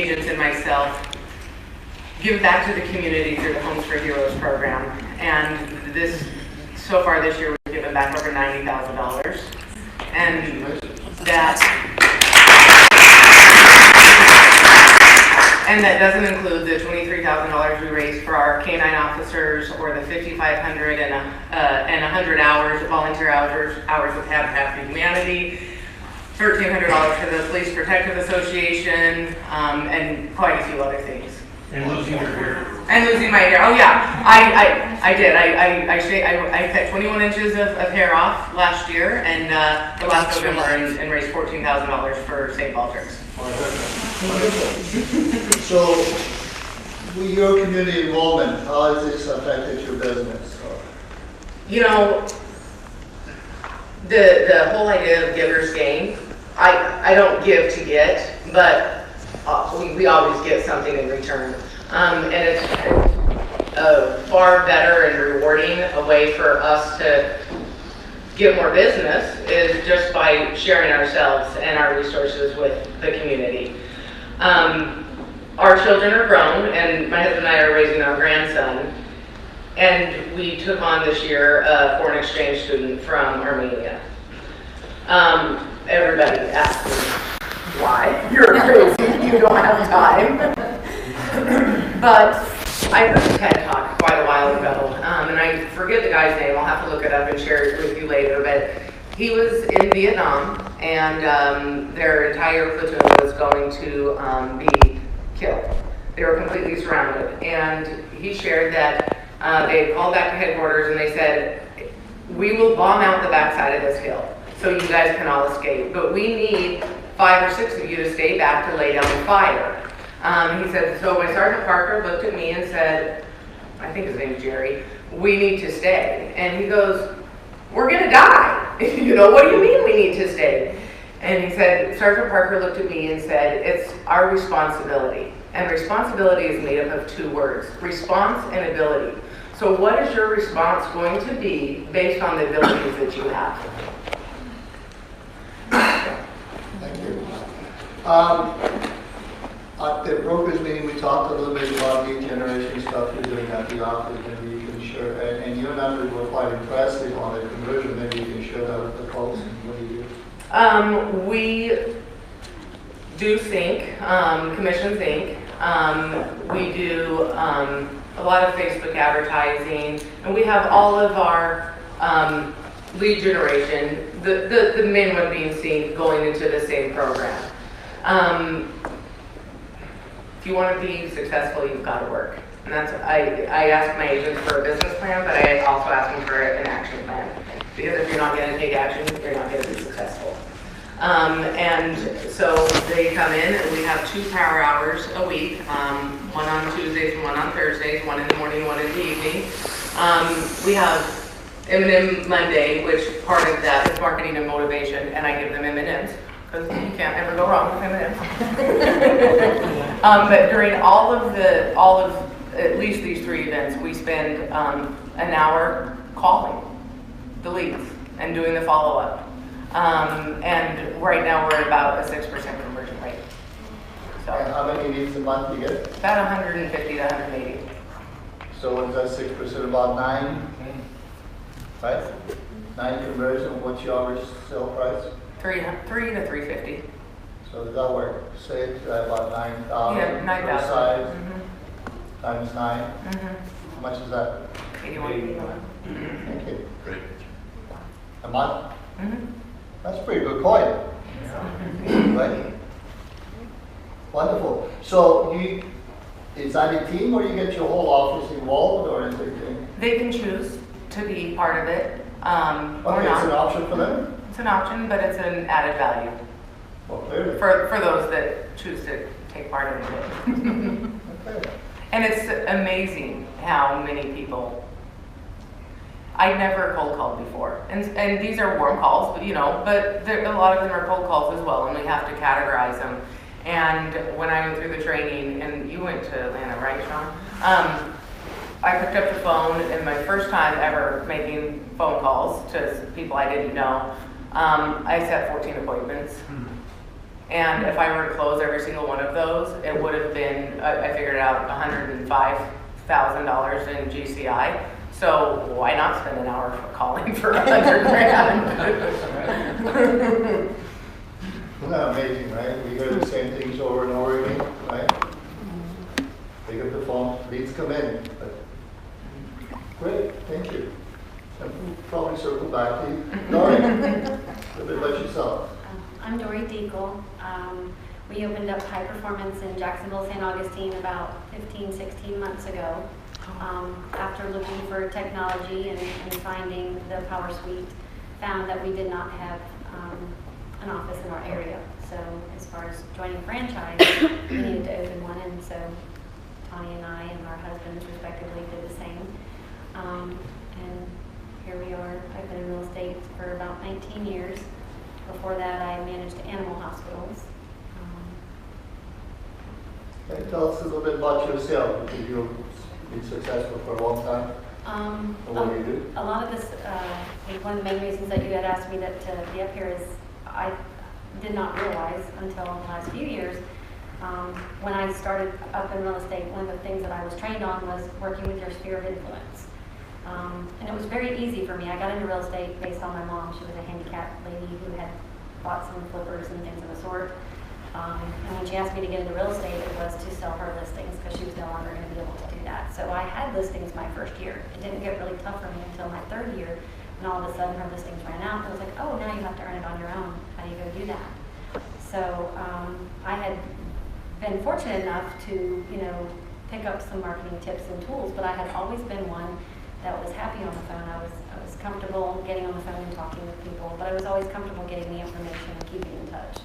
agents and myself give back to the community through the Homes for Heroes program. And so far this year, we've given back over $90,000. And that doesn't include the $23,000 we raised for our K-9 officers, or the 5,500 and 100 hours, volunteer hours with Habitat for Humanity, $1,300 for the Police Protective Association, and quite a few other things. And losing your hair. And losing my hair. Oh yeah, I did. I cut 21 inches of hair off last year, and the last November, and raised $14,000 for St. Baldrick's. So, with your community involvement, how has this affected your business? You know, the whole idea of giver's gain, I don't give to get, but we always get something in return. And it's a far better and rewarding a way for us to get more business is just by sharing ourselves and our resources with the community. Our children are grown, and my husband and I are raising our grandson, and we took on this year a foreign exchange student from Armenia. Everybody asked me, why? You're crazy, you don't have time. But I heard a TED Talk quite a while ago, and I forget the guy's name, I'll have to look it up and share it with you later, but he was in Vietnam, and their entire platoon was going to be killed. They were completely surrounded, and he shared that they had called back to headquarters and they said, we will bomb out the backside of this hill so you guys can all escape, but we need 5 or 6 of you to stay back to lay down the fire. He said, so my Sergeant Parker looked at me and said, I think his name is Jerry, we need to stay. And he goes, we're gonna die. You know, what do you mean we need to stay? And he said, Sergeant Parker looked at me and said, it's our responsibility. And responsibility is made up of 2 words, response and ability. So what is your response going to be based on the abilities that you have? Thank you. At the brokers meeting, we talked a little bit about lead generation stuff you're doing at the office. Maybe you can share, and you and I were quite impressed on the conversion. Maybe you can share that with the folks. And what do you do? We do Sync, Commission Sync. We do a lot of Facebook advertising, and we have all of our lead generation, the main one being Sync, going into the same program. If you want to be successful, you've got to work. And that's, I ask my agents for a business plan, but I also ask them for an action plan. Because if you're not going to take action, you're not going to be successful. And so they come in, and we have 2 power hours a week, one on Tuesdays and one on Thursdays, one in the morning, one in the evening. We have M&M Monday, which part of that is marketing and motivation, and I give them M&Ms. Because you can't ever go wrong with M&Ms. But during all of at least these 3 events, we spend an hour calling the leads and doing the follow-up. And right now we're at about a 6% conversion rate. So And how many leads a month do you get? about 150 to 180. So what is that 6%? About 9? Right? 9 conversion. What's your average sale price? 3 to 350. So does that work? Say it's about 9,000 Yeah, 9,000. per side Mm-hmm. times 9. Mm-hmm. How much is that? 81. Thank you. Great. A month? Mm-hmm. That's a pretty good coin. Right? Wonderful. So is that a team, or you get your whole office involved, or is it? They can choose to be part of it or Okay, it's an not. option for them? It's an option, but it's an added value Well, clearly. for those that choose to take part in it. Okay. And it's amazing how many people. I never cold called before, and these are warm calls, but a lot of them are cold calls as well, and we have to categorize them. And when I went through the training, and you went to Atlanta, right, Sean? I picked up the phone, and my first time ever making phone calls to people I didn't know, I set 14 appointments. And if I were to close every single one of those, it would have been, I figured it out, $105,000 in GCI. So why not spend an hour calling for $100,000? Isn't that amazing, right? We hear the same things over and over again, right? Pick up the phone, leads come in. But great, thank you. And we'll probably circle back to you. Dory, a bit about yourself. I'm Dory Deagle. We opened up High Performance in Jacksonville, St. Augustine about 15, 16 months ago. After looking for technology and finding the Power Suite, found that we did not have an office in our area. So as far as joining franchise, we needed to open one, and so Tony and I and our husbands respectively did the same. And here we are. I've been in real estate for about 19 years. Before that, I managed animal hospitals. Okay, tell us a little bit about yourself, because you've been successful for a long time. And what do you do? A lot of this, one of the main reasons that you had asked me to be up here is I did not realize until the last few years, when I started up in real estate, one of the things that I was trained on was working with your sphere of influence. And it was very easy for me. I got into real estate based on my mom. She was a handicapped lady who had bought some flippers and things of the sort. And when she asked me to get into real estate, it was to sell her listings because she was no longer going to be able to do that. So I had listings my first year. It didn't get really tough for me until my third year, and all of a sudden her listings ran out. I was like, oh, now you have to earn it on your own. How do you go do that? So I had been fortunate enough to, pick up some marketing tips and tools, but I had always been one that was happy on the phone. I was comfortable getting on the phone and talking with people, but I was always comfortable getting the information and keeping in touch.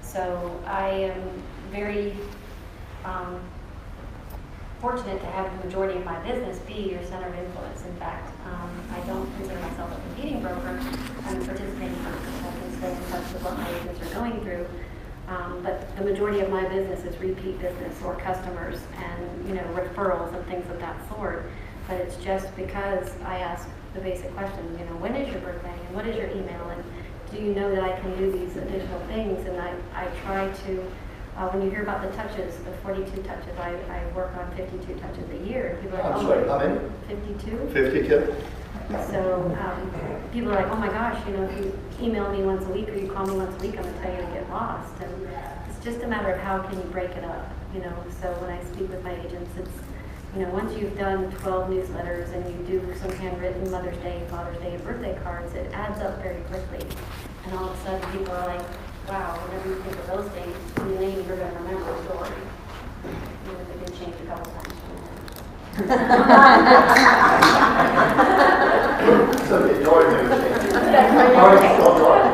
So I am very fortunate to have the majority of my business be your center of influence. In fact, I don't consider myself a competing broker. I'm a participating broker, so I can stay in touch with what my agents are going through. But the majority of my business is repeat business or customers and referrals and things of that sort. But it's just because I ask the basic questions, when is your birthday and what is your email, and do you know that I can do these additional things? And I try to, when you hear about the touches, the 42 touches, I work on 52 touches a year. And people are like, I'm sorry, how many? 52. 52? So people are like, oh my gosh, if you email me once a week or you call me once a week, I'm going to tell you to get lost. And it's just a matter of how can you break it up, So when I speak with my agents, it's, once you've done 12 newsletters and you do some handwritten Mother's Day, Father's Day, and birthday cards, it adds up very quickly. And all of a sudden people are like, wow, whenever you think of real estate, the name you're going to remember is Dory. Even if it did change a couple times. So the Dory never changes. Dory's still Dory.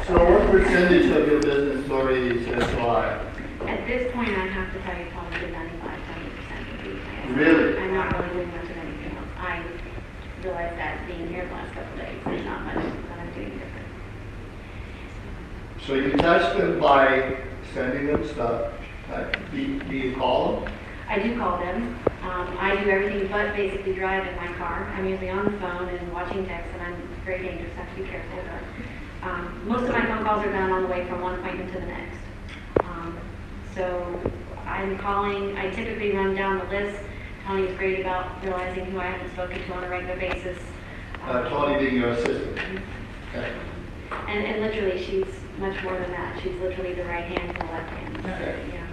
So what percentage of your business, Dory, is SOI? At this point, I have to tell you probably 95-70% would be. Really? I'm not really doing much of anything else. I realized that being here the last couple of days, there's not much that I'm doing different. So you touch them by sending them stuff. Do you call them? I do call them. I do everything but basically drive in my car. I'm usually on the phone and watching text, and I'm very dangerous. I have to be careful. But most of my phone calls are done on the way from one appointment to the next. So I'm calling. I typically run down the list. Tony is great about realizing who I haven't spoken to on a regular basis. Tony being your assistant. Okay. And literally, she's much more than that. She's literally the right hand and the left hand. Okay. Yeah.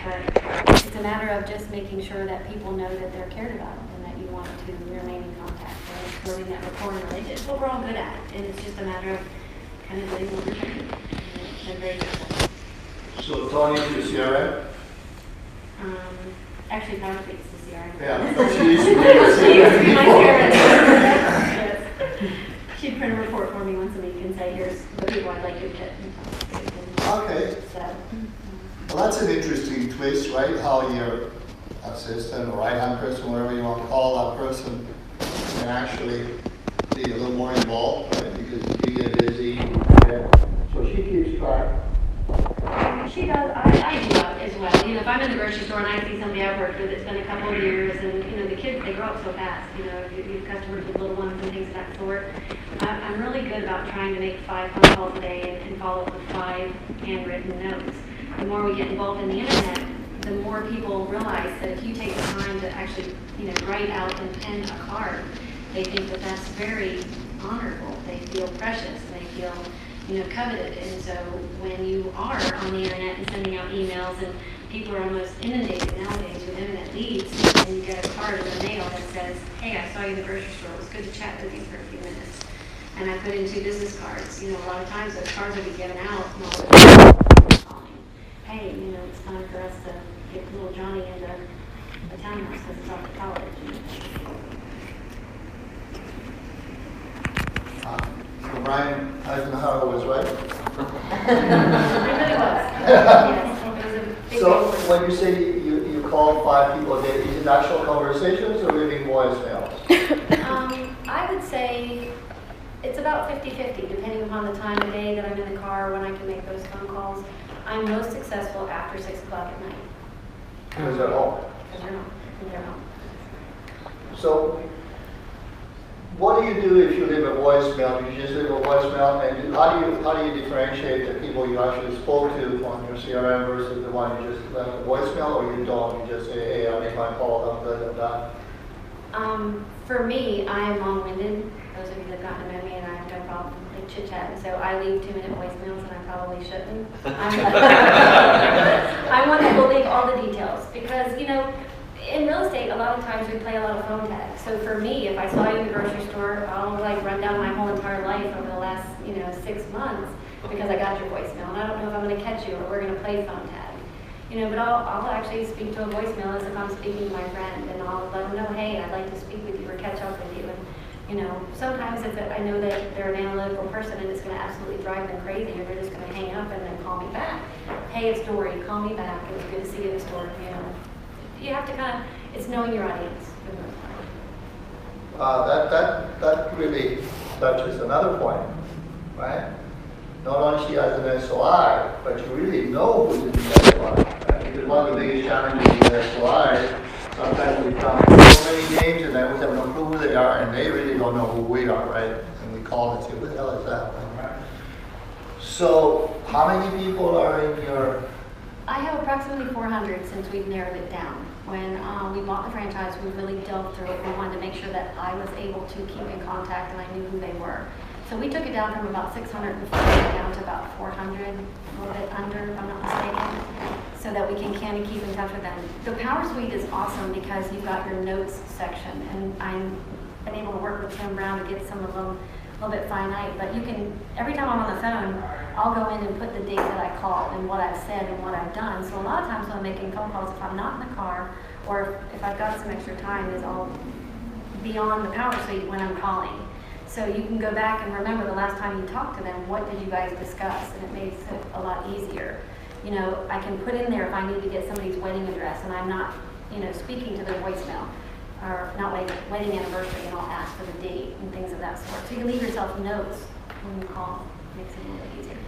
But it's a matter of just making sure that people know that they're cared about and that you want to remain in contact and building that rapport and relationship. It's what we're all good at, and it's just a matter of kind of doing what we're doing. And very good. So Tony's your CRM? Actually, Power Suite's the CRM. Yeah, but she used to be your She used to be my CRM. Yes. She'd print a report for me once a week and say, here's the people I'd like you to hit. Okay. So, Well, that's an interesting twist, right? How your assistant or right-hand person, whatever you want to call that person, can actually be a little more involved, right? Because you get busy. Yeah. So she keeps track. She does, I do that as well. You know, if I'm in the grocery store and I see somebody I've worked with, it's been a couple of years, and, you know, the kids, they grow up so fast, you know, you have customers with little ones and things of that sort. I'm really good about trying to make 5 phone calls a day and follow up with 5 handwritten notes. The more we get involved in the internet, the more people realize that if you take the time to actually, you know, write out and pen a card, they think that that's very honorable. They feel precious. They feel, you know, coveted. And so when you are on the internet and sending out emails, and people are almost inundated nowadays with internet leads, and you get a card in the mail that says, hey, I saw you in the grocery store. It was good to chat with you for a few minutes. And I put in 2 business cards. You know, a lot of times those cards will be given out, and all the people calling, hey, you know, it's time for us to get little Johnny into a townhouse because it's off to college. So Brian Eisenhower was right. It really was. Yes, it was a big So deal. when you say you call 5 people a day, is it actual conversations or leaving voicemails? I would say it's about 50-50, depending upon the time of day that I'm in the car, when I can make those phone calls. I'm most successful after 6 o'clock at night. Because they're home. Because they're home. So what do you do if you leave a voicemail? Do you just leave a voicemail, and how do you differentiate the people you actually spoke to on your CRM versus the one you just left a voicemail, or you don't? You just say, hey, I made my call, I'm good at that. For me, I am long-winded. Those of you that got to know me, and I have no problem like chit-chat, and so I leave 2-minute voicemails, and I probably shouldn't. I want to leave all the details because, you know, in real estate, a lot of times we play a lot of phone tag. So for me, if I saw you in the grocery store, I'll like run down my whole entire life over the last, you know, 6 months because I got your voicemail, and I don't know if I'm going to catch you or we're going to play phone tag. You know, but I'll actually speak to a voicemail as if I'm speaking to my friend, and I'll let them know, hey, I'd like to speak with you or catch up with you. And, you know, sometimes if I know that they're an analytical person and it's going to absolutely drive them crazy, or they're just going to hang up and then call me back. Hey, it's Dory, call me back. It was good to see you in the store. You know, you have to kind of, it's knowing your audience for the most part. That really touches another point, right? Not only she has an SOI, but you really know who's in the SOI. Right? Because one of the biggest challenges in the SOI is sometimes we come so many names and then we have no clue who they are, and they really don't know who we are, right? And we call and say, what the hell is that? Right? So how many people are in your... I have approximately 400 since we've narrowed it down. When we bought the franchise, we really delved through it. We wanted to make sure that I was able to keep in contact and I knew who they were. So we took it down from about 650 down to about 400, a little bit under, if I'm not mistaken, so that we can kind of keep in touch with them. The Power Suite is awesome because you've got your notes section, and I'm been able to work with Tim Brown to get some of them a little bit finite, but you can, every time I'm on the phone, I'll go in and put the date that I called and what I've said and what I've done. So a lot of times when I'm making phone calls, if I'm not in the car or if I've got some extra time, is I'll be on the Power Suite when I'm calling. So you can go back and remember the last time you talked to them, what did you guys discuss? And it makes it a lot easier. You know, I can put in there if I need to get somebody's wedding address and I'm not, you know, speaking to their voicemail, or not wedding anniversary, and I'll ask for the date and things of that sort. So you can leave yourself notes when you call. It makes it a little bit easier.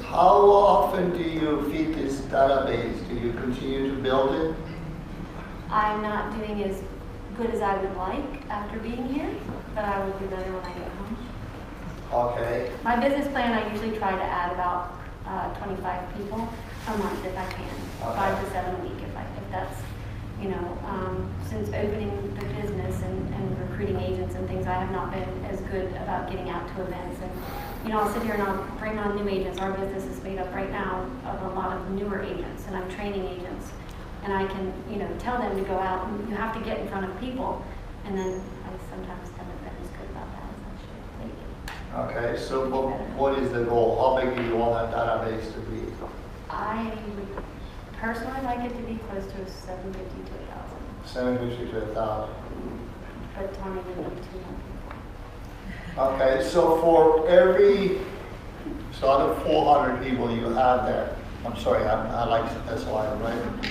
How often do you feed this database? Do you continue to build it? I'm not doing as good as I would like after being here, but I will do better when I get home. Okay. My business plan, I usually try to add about 25 people a month if I can, Okay. 5 to 7 a week if that's, you know, since opening the business and recruiting agents and things, I have not been as good about getting out to events. And, you know, I'll sit here and I'll bring on new agents. Our business is made up right now of a lot of newer agents, and I'm training agents. And I can, you know, tell them to go out, and you have to get in front of people. And then I sometimes haven't been as good about that as I should lately. Okay, so what is the goal? How big do you want that database to be? I would personally like it to be close to 750 to 1,000. 750 to 1,000. But Tony would need 200 people. Okay, so for every, so out of 400 people you have there, I'm sorry, I like SOI, right?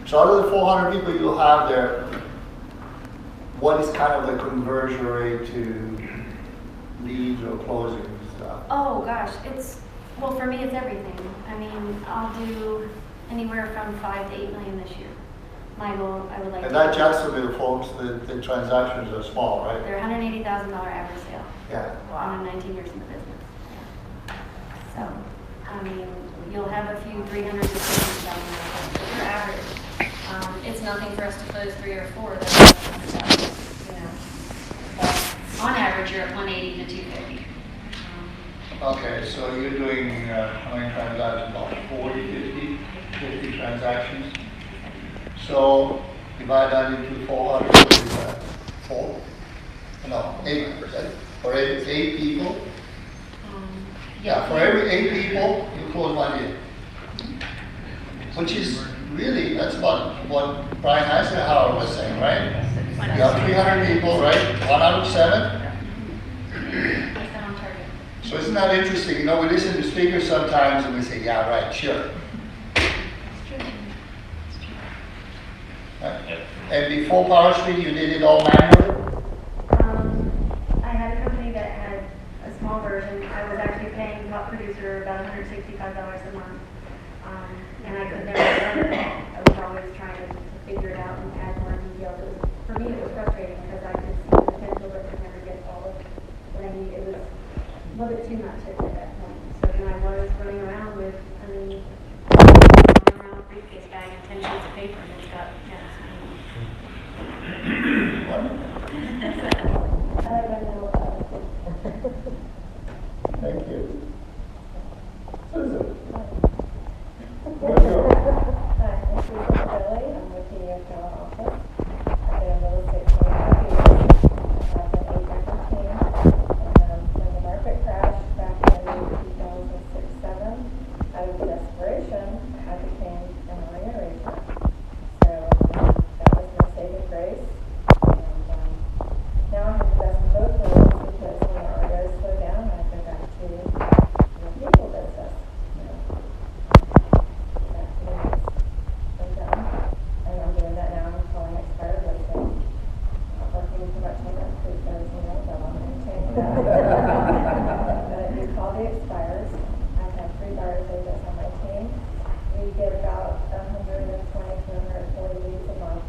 So out of the 400 people you have there, what is kind of the conversion rate to leads or closing stuff? Oh gosh, it's Well, for me, it's everything. I mean, I'll do anywhere from 5 to 8 million this year. My goal, I would like And to. that Jacksonville, folks, the transactions are small, right? They're $180,000 average sale. Yeah. And I'm 19 years in the business. Yeah. So, I mean, you'll have a few 300 to 300,000, but your average. It's nothing for us to close 3 or 4. That's, you know. But on average, you're at 180 to 250. Okay, so you're doing how many transactions? About 40, 50 transactions? So divide that into 400, what is that? 4? No, 8, right? For eight people? Yeah, for every 8 people, you close 1 deal. Which is really, that's about what Brian Eisenhower was saying, right? You have 300 people, right? 1 out of 7. So isn't that interesting? You know, we listen to speakers sometimes and we say, yeah, right, sure. Right? And before Power Street, you did it all manually? I had a company that had a small version. I was actually paying top producer about $165 a month. And I could never run it. I was always trying to figure it out and add more details. For me, it was frustrating because I could see the potential but could never get all of what I needed. It was a little bit too much at that point. So then I was running around with, running around with a briefcase bag and 10 sheets of paper, and it's got, Thank you. Susan. Hi, I'm Susan Kelly. I'm with the Ocala office. I've been in real estate 25 years. I have an agent team. When the market crashed back in 2006-07, out of desperation, I became an REO agent. So that was my saving grace. And now I have the best of both worlds because when the REOs slow down, I go back to the people business. And I'm doing that now. I'm calling expired listings. Not working too much on that because there's no job. I'm going to change that. But we call the expires. I have 3 buyers agents on my team. We get about 120 to 140 leads a month.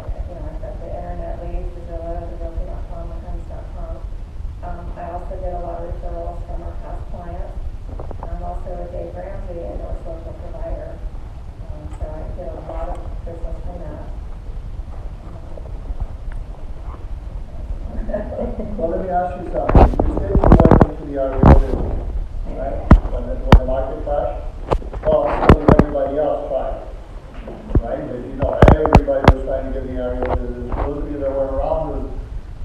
I've got the internet leads, the Zillow, the Realty.com, the Homes.com. I also get a lot of referrals from our past clients. I'm also a Dave Ramsey endorsed local provider. So I get a lot of business from that. Well, let me ask you something. You said you went into the REO business, right? When the market crashed? Well, so did everybody else tried, right? But you know, everybody was trying to get the REO business. Those of you that were around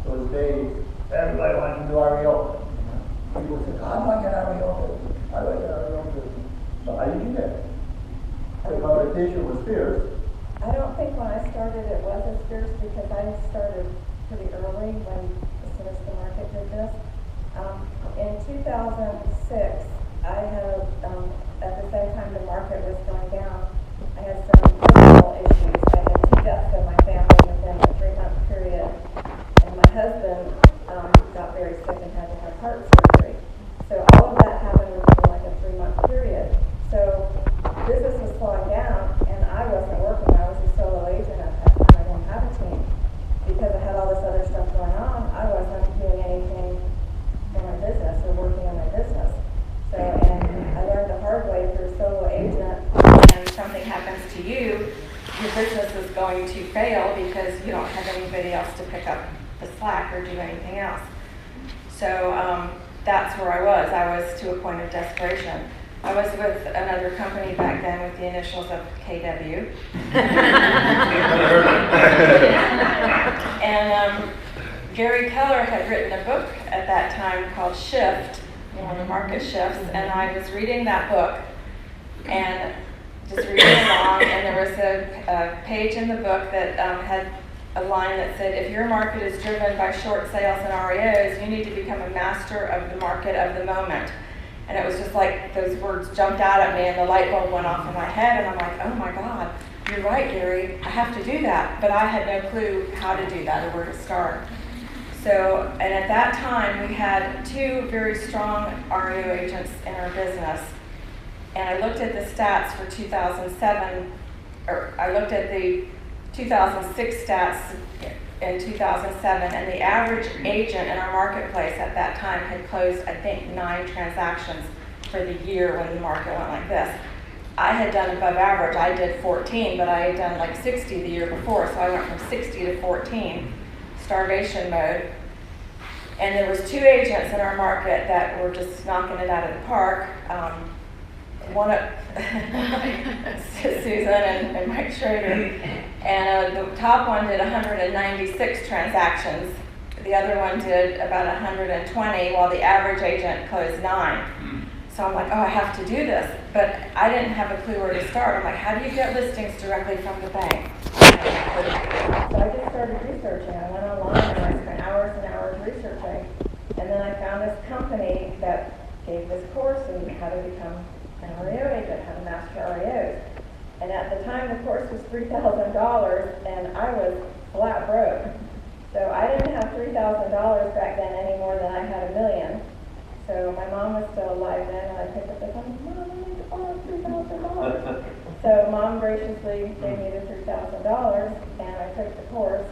those days, everybody wanted to do REO. People said, I'm like an REO business. I like an REO business. So how did you get it? The competition was fierce. I don't think when I started it was as fierce because I started pretty early as soon as the market did this. In 2006, I had, at the same time the market was going down, I had some personal issues. I had 2 deaths in my family within a 3-month period. And my husband got very sick and had to have heart surgery. So all of that happened within like a 3-month period. So business was slowing down, and I wasn't working. I was a solo agent at that time. I didn't have a team. Because I had all this other stuff going on, I wasn't doing anything for my business or working on my business. So, and I learned the hard way if you're a solo agent and something happens to you, your business is going to fail because you don't have anybody else to pick up the slack or do anything else. So that's where I was. I was to a point of desperation. I was with another company back then with the initials of KW. And Gary Keller had written a book at that time called Shift, the market shifts, and I was reading that book and just reading along, and there was a page in the book that had a line that said, if your market is driven by short sales and REOs, you need to become a master of the market of the moment. And it was just like those words jumped out at me and the light bulb went off in my head and I'm like, oh my God, you're right, Gary, I have to do that. But I had no clue how to do that or where to start. So, and at that time, we had 2 very strong REO agents in our business. And I looked at the stats for 2007, or I looked at the 2006 stats in 2007, and the average agent in our marketplace at that time had closed, I think, 9 transactions for the year when the market went like this. I had done above average. I did 14, but I had done like 60 the year before, so I went from 60 to 14, starvation mode. And there was 2 agents in our market that were just knocking it out of the park. One of Susan and Mike Schrader. And the top one did 196 transactions. The other one did about 120, while the average agent closed 9. So I'm like, oh, I have to do this. But I didn't have a clue where to start. I'm like, how do you get listings directly from the bank? So I just started researching. I went online and I spent hours and hours researching. And then I found this company that gave this course on how to become an REO agent, how to master REOs. And at the time, the course was $3,000, and I was flat broke. So I didn't have $3,000 back then any more than I had $1 million. So my mom was still alive then, and I picked up the phone, Mom, I need to borrow $3,000. So Mom graciously gave me the $3,000, and I took the course,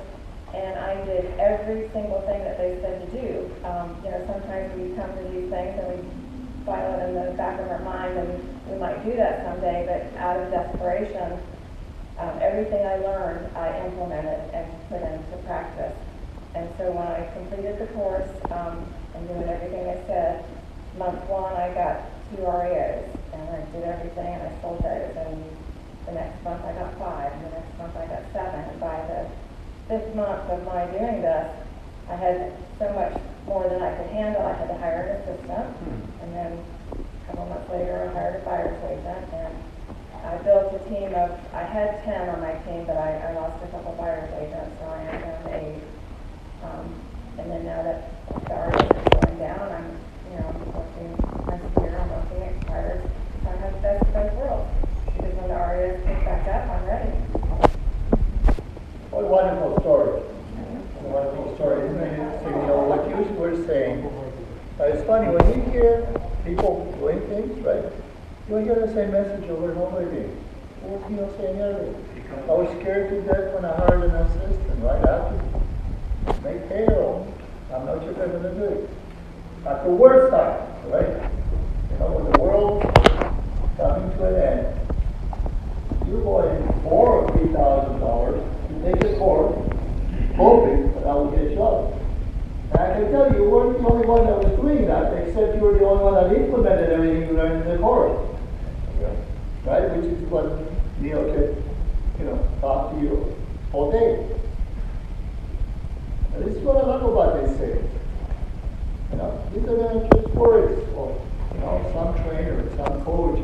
and I did every single thing that they said to do. Sometimes we come to these things and we file it in the back of our mind, and we might do that someday, but out of desperation, everything I learned, I implemented and put into practice. And so when I completed the course, and doing everything I said, month 1 I got 2 REOs, and I did everything and I sold those, and the next month I got 5, and the next month I got 7, and by the 5th month of my doing this, I had so much more than I could handle. I had to hire an assistant, and then a couple months later I hired a buyer's agent, and I built a team of, I had 10 on my team, but I lost a couple buyer's agents, so I am down to 8. And then now that the REO is going down, I'm working next year, I'm working expires, so I have the best of both worlds. Because when the REOs pick back up, I'm ready. What a wonderful story. What a wonderful story. Isn't it interesting, what you were saying? It's funny, when you hear people doing things, right, you hear the same message over and over again. What was Neil saying earlier? I was scared to death when I hired an assistant, right? I have to make payroll. I'm not sure if I'm going to do it. At the worst time, right? When the world's coming to an end, you're going for $3,000 to take a course, hoping that I will get a job. And I can tell you, you weren't the only one that was doing that, except you were the only one that implemented everything you learned in the course. Right? Which is what Neil could, talk to you all day. And this is what I love about these things. These are not just words, or some trainer, some coach,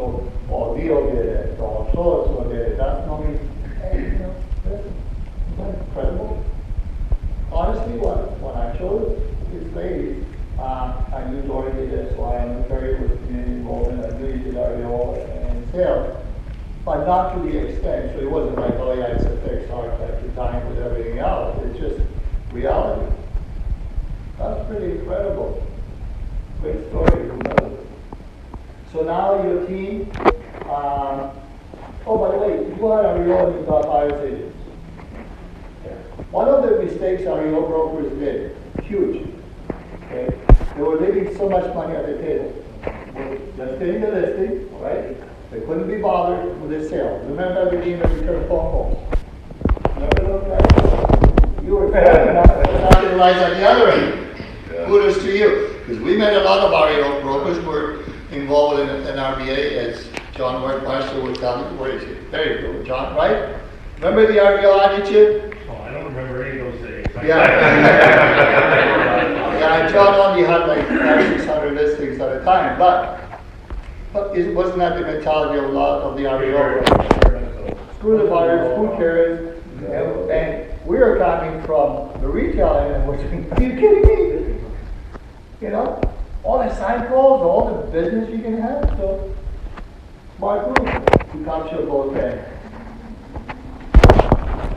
or Neil did it, or so did it. That's not me. Hey, isn't that incredible? Honestly, when I chose these ladies, I knew Dorothy did it, so I knew Terry was community involvement. I knew you did REO and sales, but not to the extent. So it wasn't like, oh yeah, it's a fixed architect, your time with everything else. It's just reality. That's pretty incredible. Great story. So now your team, oh, by the way, you had REO and you got buyer's agents. One of the mistakes REO brokers did, huge, okay? They were leaving so much money at the table. Just getting the listing, right? They couldn't be bothered with the sale. Remember everything that returned phone calls. Remember those guys? You were fair enough to not realize on the other end. Kudos to you. Because we met a lot of REO brokers who were involved in RBA, as John Workmeister would tell me. Where is he? There you go, John, right? Remember the REO attitude? Oh, I don't remember any of those days. Yeah. Yeah, John only had like 600 listings at a time, but it wasn't that the mentality of a lot of the REO brokers. Screw the buyers, who cares? And we're coming from the retail end and we're saying, are you kidding me? All the sign calls, all the business you can have. So, smart move to capture both ends.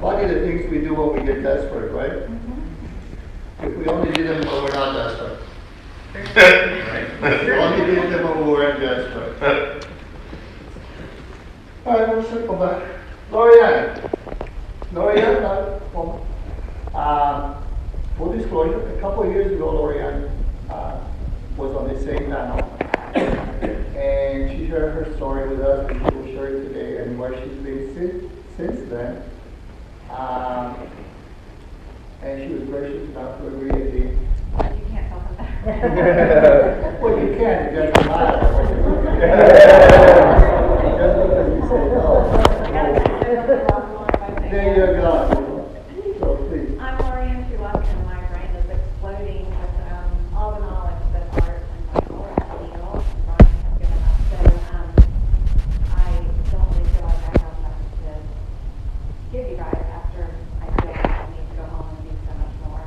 Funny the things we do when we get desperate, right? If we only did them when we're not desperate. If we only did them when we weren't desperate. All right, let's circle back. Lorianne. Full disclosure, a couple of years ago, Lorianne was on the same panel. And she shared her story with us, and she will share it today, and where she's been since then. And she was gracious enough to agree to You can't talk about that. well, you can, it doesn't matter. Just because you say no. There you go. So please. I'm Lorianne Tuluk, and my brain is exploding with all the knowledge that Art and Michael and Neil and Brian have given us. So I don't really feel like I have much to give you guys after I feel like I need to go home and do so much more.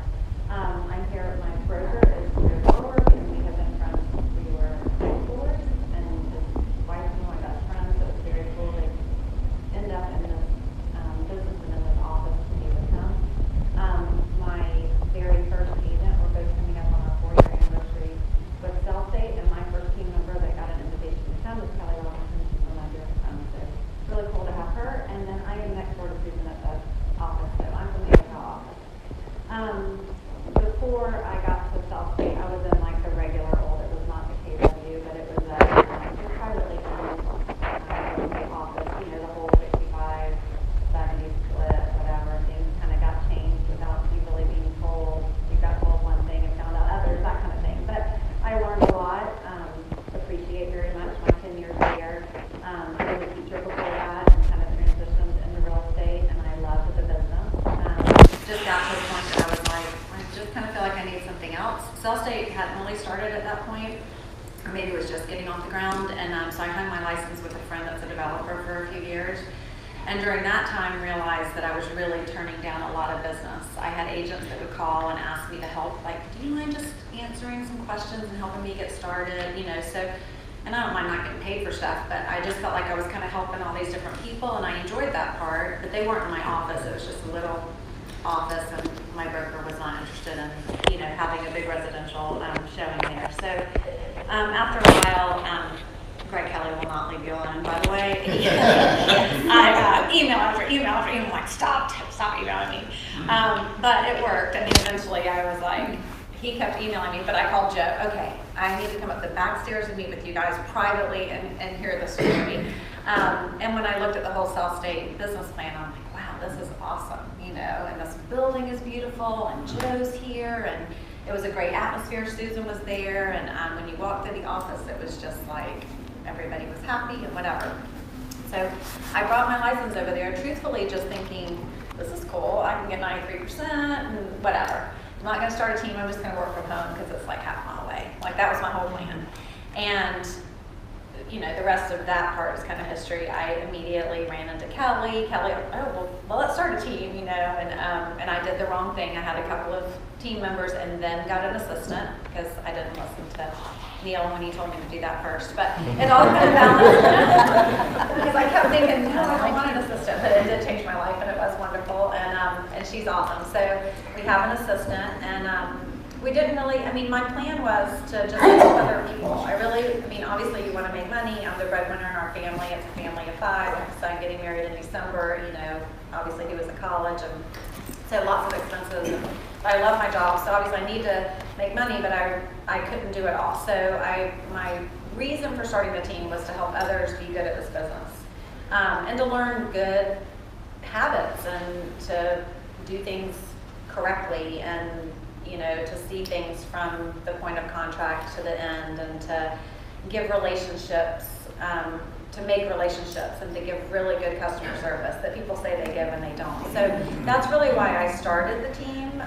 I'm here with my broker, is Peter Forward, and we have been friends since we were high schoolers, and his wife and my best friend, so it's very cool to end up in this business and in this office to be with him. My very first agent, we're both coming up on our 4-year anniversary with Southstate, and my first team member that got an invitation to come was Kelly Robinson. She's one of my dearest friends, so it's really cool to have her. And then I am next door to Susan at the office, so I'm from the Utah office. Before I got to Southstate, I was in like the regular old, it was not the KW, but it was a privately owned real estate office, you know, the whole 65, 70 split, whatever. Things kind of got changed without you really being told. You got told one thing and found out others, that kind of thing. But I learned a lot, appreciate very much my 10 years there. I was a teacher before that and kind of transitioned into real estate, and I loved the business. Just got to the point that I was like, I just kind of feel like I need something else. Southstate hadn't really started at that point, or maybe it was just getting off the ground, and so I had my license with a friend that's a developer for a few years. And during that time, realized that I was really turning down a lot of business. I had agents that would call and ask me to help, like, do you mind just answering some questions and helping me get started, you know, so, and I don't mind not getting paid for stuff, but I just felt like I was kind of helping all these different people, and I enjoyed that part, but they weren't in my office. It was just a little office, and my broker was not interested in, you know, having a big residential showing there. So after a while, Greg Kelly will not leave you alone, by the way. I email after email after email, like, stop emailing me. But it worked. I mean, eventually I was like, he kept emailing me, but I called Joe, okay, I need to come up the back stairs and meet with you guys privately and hear the story. And when I looked at the whole Southstate business plan, I'm like, wow, this is awesome, you know, and this building is beautiful, and Joe's here, and it was a great atmosphere. Susan was there, and when you walked through the office, it was just like, everybody was happy and whatever. So I brought my license over there, truthfully just thinking, this is cool, I can get 93% and whatever. I'm not gonna start a team, I'm just gonna work from home because it's like half a mile away. Like, that was my whole plan. And you know, the rest of that part is kind of history. I immediately ran into Kelly, oh, well, let's start a team, you know, and I did the wrong thing. I had a couple of team members and then got an assistant because I didn't listen to Neil when he told me to do that first, but it all kind of balanced because I kept thinking, no, I don't want an assistant, but it did change my life, and it was wonderful, and she's awesome. So we have an assistant, and we didn't really, I mean, my plan was to just help other people. I mean, obviously you want to make money. I'm the breadwinner in our family. It's a family of 5. I have a son getting married in December, you know, obviously he was at college, and so lots of expenses. I love my job, so obviously I need to make money, but I couldn't do it all. So my reason for starting the team was to help others be good at this business, and to learn good habits and to do things correctly, and you know, to see things from the point of contract to the end, and to give relationships, to make relationships, and to give really good customer service that people say they give and they don't. So that's really why I started the team.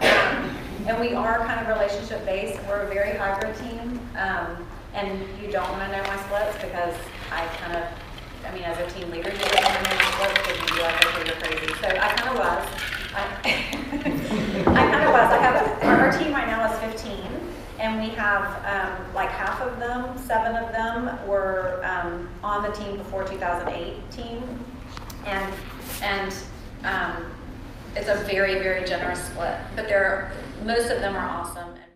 And we are kind of relationship based. We're a very hybrid team. And you don't want to know my splits because I mean, as a team leader, you don't want to know my splits because you'd be like, okay, you're crazy. So I kind of was. Our team right now is 15, and we have like half of them, 7 of them were on the team before 2018, and it's a very, very generous split. But most of them are awesome.